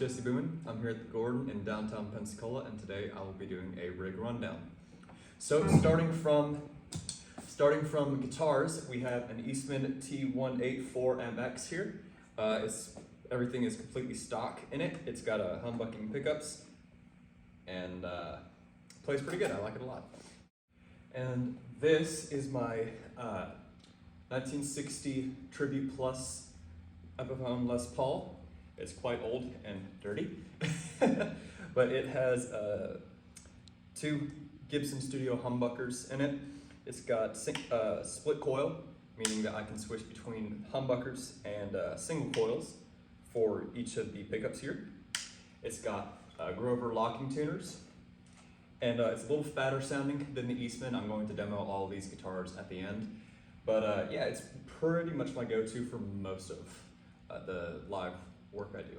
Jesse Boomin. I'm here at the Gordon in downtown Pensacola, and today I will be doing a rig rundown. So starting from guitars, we have an Eastman T184MX here. Everything is completely stock in it. It's got humbucking pickups and plays pretty good. I like it a lot. And this is my 1960 Tribute Plus Epiphone Les Paul. It's quite old and dirty, but it has two Gibson Studio humbuckers in it. It's got split coil, meaning that I can switch between humbuckers and single coils for each of the pickups here. It's got Grover locking tuners, and it's a little fatter sounding than the Eastman. I'm going to demo all of these guitars at the end, but yeah, it's pretty much my go-to for most of the live work I do.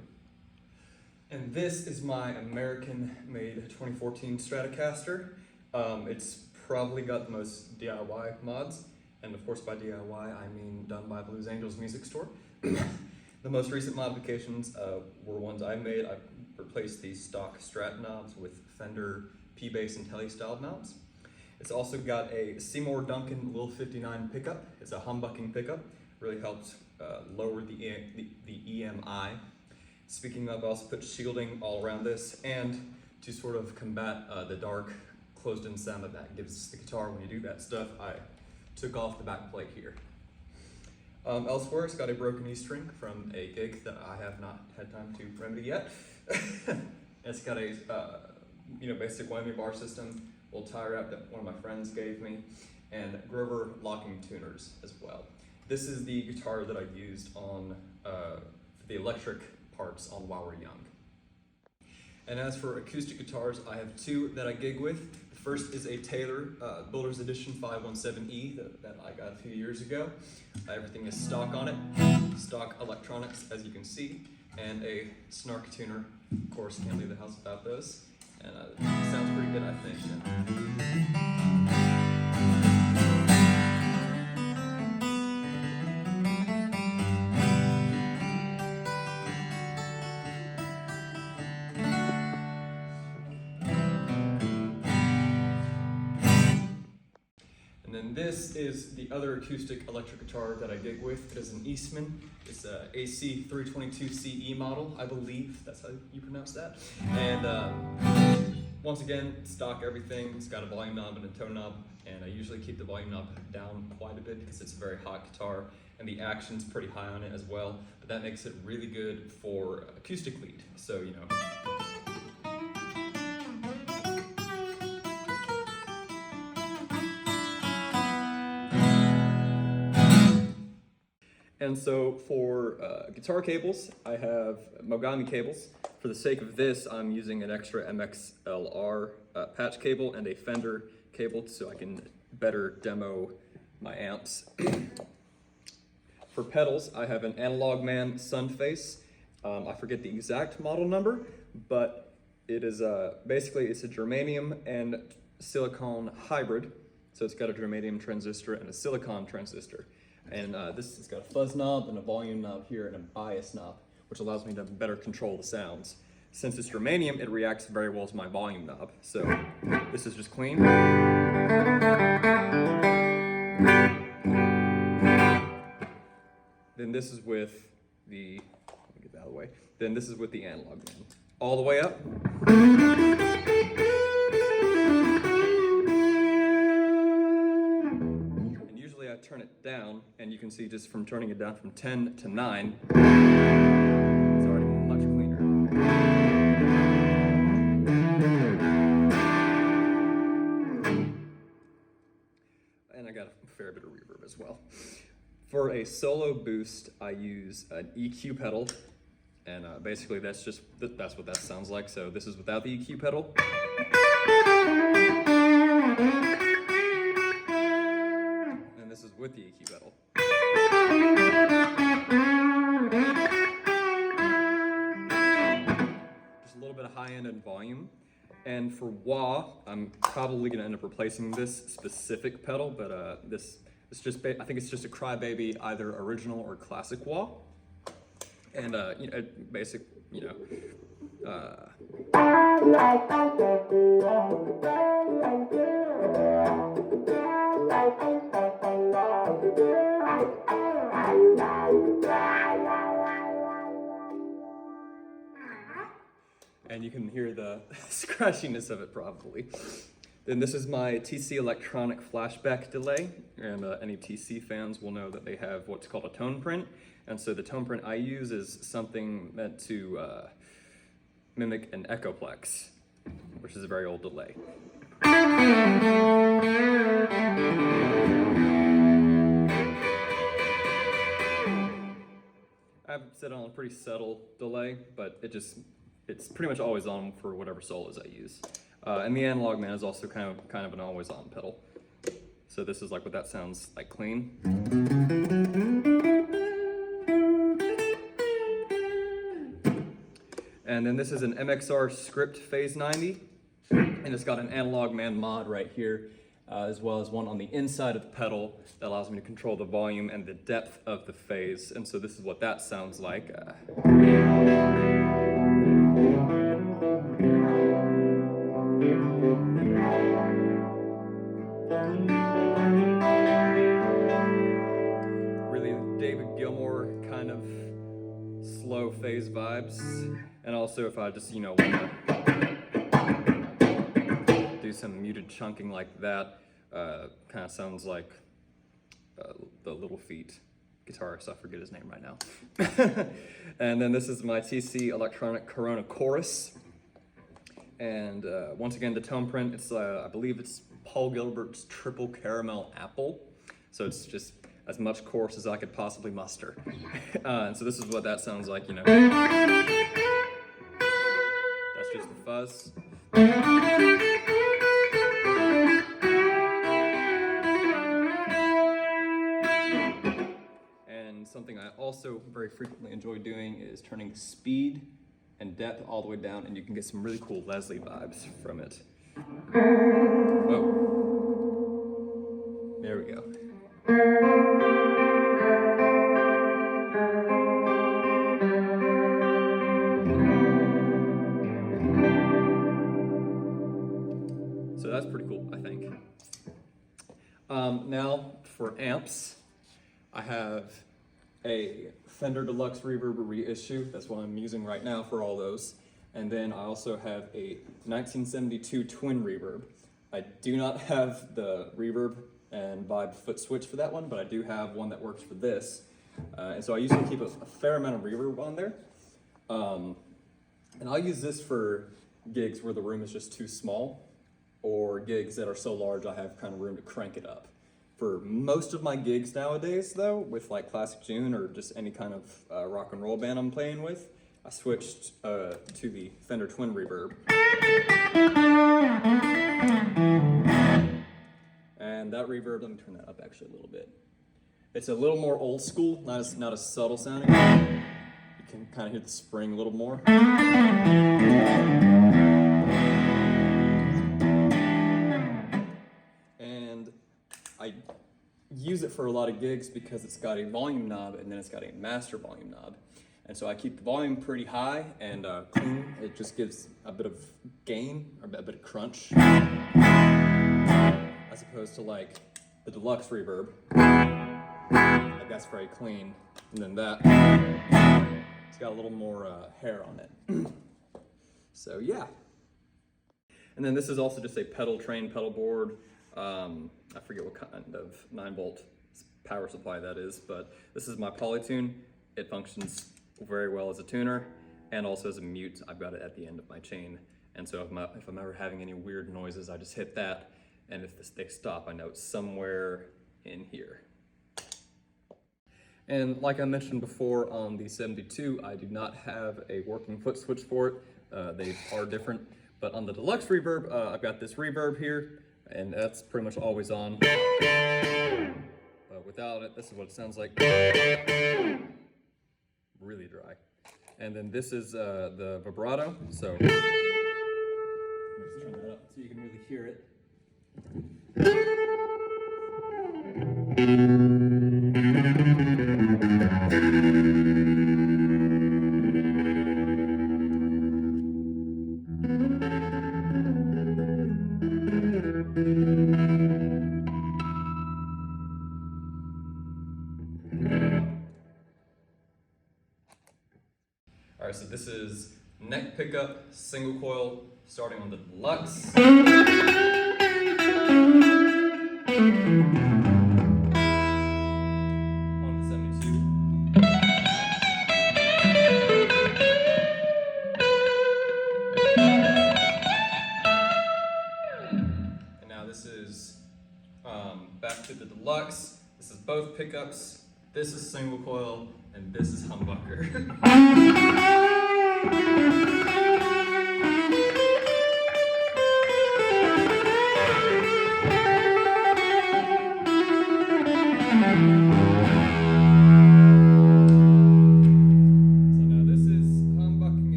And this is my American-made 2014 Stratocaster. It's probably got the most DIY mods, and of course by DIY I mean done by Blues Angels Music Store. The most recent modifications were ones I made. I replaced these stock Strat knobs with Fender P-Bass and Tele styled knobs. It's also got a Seymour Duncan Lil 59 pickup. It's a humbucking pickup. Really helps lower the EMI. Speaking of, I also put shielding all around this, and to sort of combat the dark, closed-in sound that gives the guitar when you do that stuff, I took off the back plate here. Elsewhere, it's got a broken E string from a gig that I have not had time to remedy yet. It's got a basic whammy bar system, little tie wrap that one of my friends gave me, and Grover locking tuners as well. This is the guitar that I used on the electric parts on While We're Young. And as for acoustic guitars, I have two that I gig with. The first is a Taylor Builder's Edition 517E that I got a few years ago. Everything is stock on it, stock electronics as you can see, and a snark tuner. Of course, can't leave the house without those. And it sounds pretty good, I think. And then this is the other acoustic electric guitar that I gig with. It is an Eastman. It's a AC 322 CE model, I believe that's how you pronounce that. And once again, stock everything. It's got a volume knob and a tone knob, and I usually keep the volume knob down quite a bit because it's a very hot guitar, and the action's pretty high on it as well. But that makes it really good for acoustic lead. So, you know. And so for guitar cables, I have Mogami cables. For the sake of this, I'm using an extra MXLR patch cable and a Fender cable so I can better demo my amps. For pedals, I have an Analog Man Sunface. I forget the exact model number, but it is basically it's a germanium and silicone hybrid. So it's got a germanium transistor and a silicon transistor. And this has got a fuzz knob and a volume knob here and a bias knob, which allows me to better control the sounds. Since it's germanium, it reacts very well to my volume knob. So this is just clean. Then this is with the, let me get that out of the way. Then this is with the Analog Man. All the way up. Turn it down, and you can see just from turning it down from 10 to 9, it's already much cleaner. And I got a fair bit of reverb as well. For a solo boost, I use an EQ pedal, and basically that's what that sounds like. So this is without the EQ pedal. This is with the EQ pedal. Just a little bit of high end and volume. And for wah, I'm probably gonna end up replacing this specific pedal, but I think it's just a Crybaby, either original or classic wah. And basic, And you can hear the scratchiness of it probably. Then this is my TC electronic flashback delay, and any TC fans will know that they have what's called a tone print. And so the tone print I use is something meant to mimic an echoplex, which is a very old delay. I've set on a pretty subtle delay, but it's pretty much always on for whatever solos I use. And the analog man is also kind of an always on pedal. So this is like what that sounds like clean. And then this is an MXR Script Phase 90, and it's got an analog man mod right here, as well as one on the inside of the pedal that allows me to control the volume and the depth of the phase. And so this is what that sounds like. Really David Gilmour kind of slow phase vibes. And also if I just, want to do some muted chunking like that, kind of sounds like the Little Feat guitarist, I forget his name right now. And then this is my TC electronic Corona chorus. And once again, the tone print, it's I believe it's Paul Gilbert's Triple Caramel Apple. So it's just as much chorus as I could possibly muster. And so this is what that sounds like, That's just the fuzz. And something I also very frequently enjoy doing is turning speed and depth all the way down, and you can get some really cool Leslie vibes from it. Whoa. There we go. So that's pretty cool, I think. Now for amps, I have a Fender Deluxe Reverb reissue. That's what I'm using right now for all those. And then I also have a 1972 Twin Reverb. I do not have the reverb and vibe foot switch for that one, but I do have one that works for this. And so I usually keep a fair amount of reverb on there. And I'll use this for gigs where the room is just too small, or gigs that are so large I have kind of room to crank it up. For most of my gigs nowadays, though, with like Classic June or just any kind of rock and roll band I'm playing with, I switched to the Fender Twin Reverb. And that reverb, let me turn that up actually a little bit. It's a little more old school, not as subtle sounding. You can kind of hear the spring a little more. And I use it for a lot of gigs because it's got a volume knob and then it's got a master volume knob. And so I keep the volume pretty high and clean. It just gives a bit of gain, or a bit of crunch, as opposed to like the Deluxe Reverb. Like that's very clean. And then that, it's got a little more hair on it. So yeah. And then this is also just a pedal train pedal board. I forget what kind of 9-volt power supply that is, but this is my Polytune. It functions very well as a tuner and also as a mute. I've got it at the end of my chain. And so if I'm ever having any weird noises, I just hit that. And if they stop, I know it's somewhere in here. And like I mentioned before on the 72, I do not have a working foot switch for it. They are different. But on the Deluxe Reverb, I've got this reverb here, and that's pretty much always on. But without it, this is what it sounds like. Really dry. And then this is the vibrato. So let me just turn that up so you can really hear it. All right, so this is neck pickup, single coil, starting on the deluxe. On the 72. And now this is back to the deluxe. This is both pickups. This is single coil, and this is humbucker.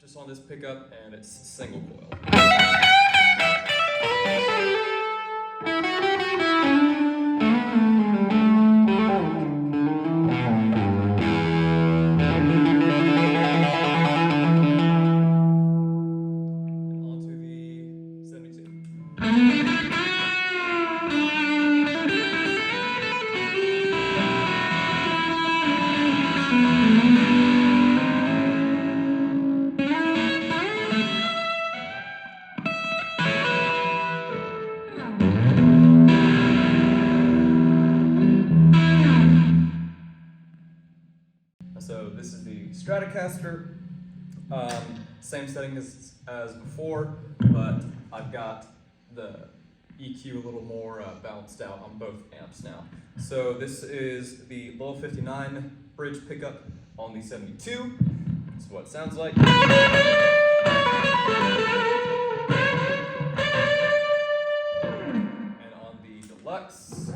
Just on this pickup, and it's single coil. And onto the 72. So this is the Stratocaster, same setting as before, but I've got the EQ a little more balanced out on both amps now. So this is the Lowell 59 bridge pickup on the 72. That's what it sounds like. And on the deluxe.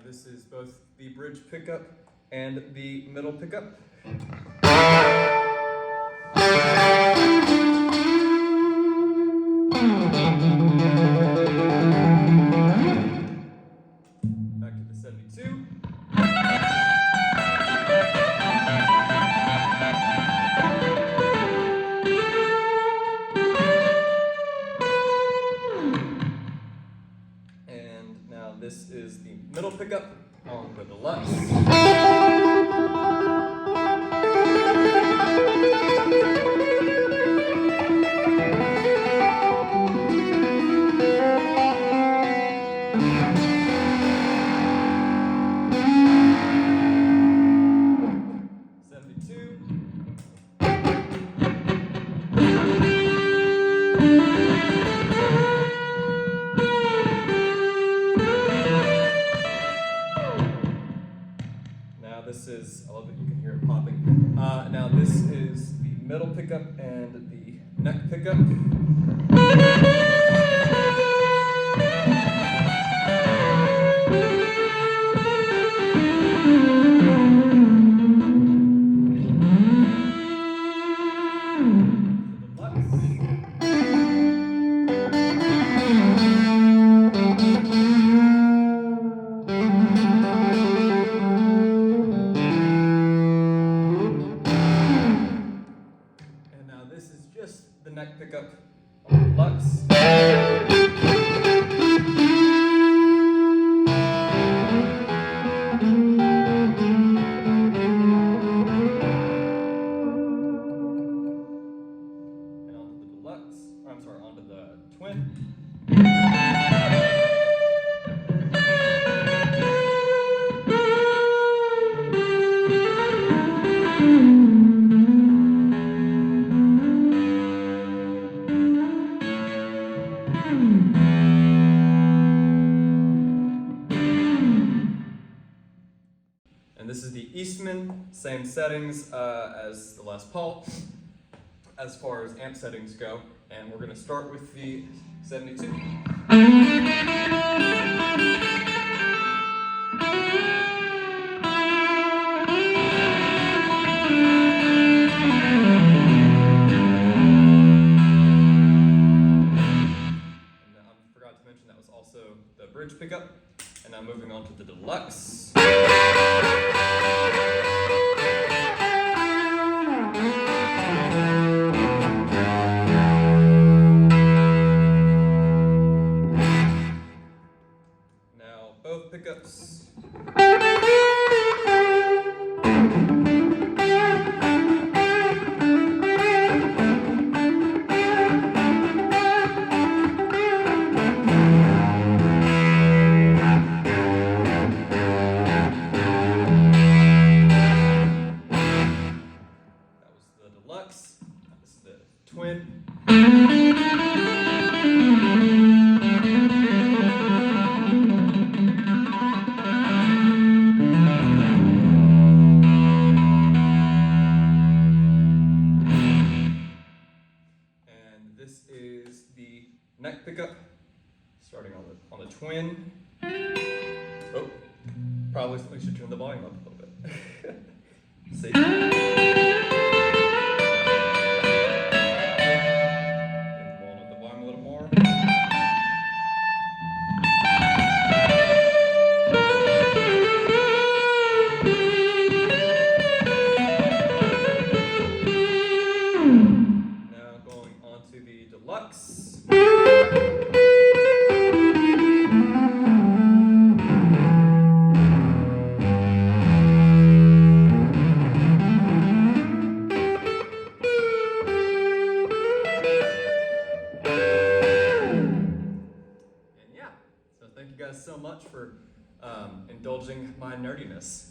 This is both the bridge pickup and the middle pickup. Back to the 72. And now this is the middle pickup on the deluxe. This is, I love that you can hear it popping. Now this is the middle pickup and the neck pickup. The neck pickup on the deluxe. And onto the deluxe, or I'm sorry, onto the twin. And this is the Eastman, same settings as the Les Paul as far as amp settings go. And we're going to start with the 72. Deluxe. This is the Twin. And this is the neck pickup, starting on the Twin. Oh, probably we should turn the volume up a little bit. See? The volume a little more. Now going on to the Deluxe. Thank you guys so much for indulging my nerdiness.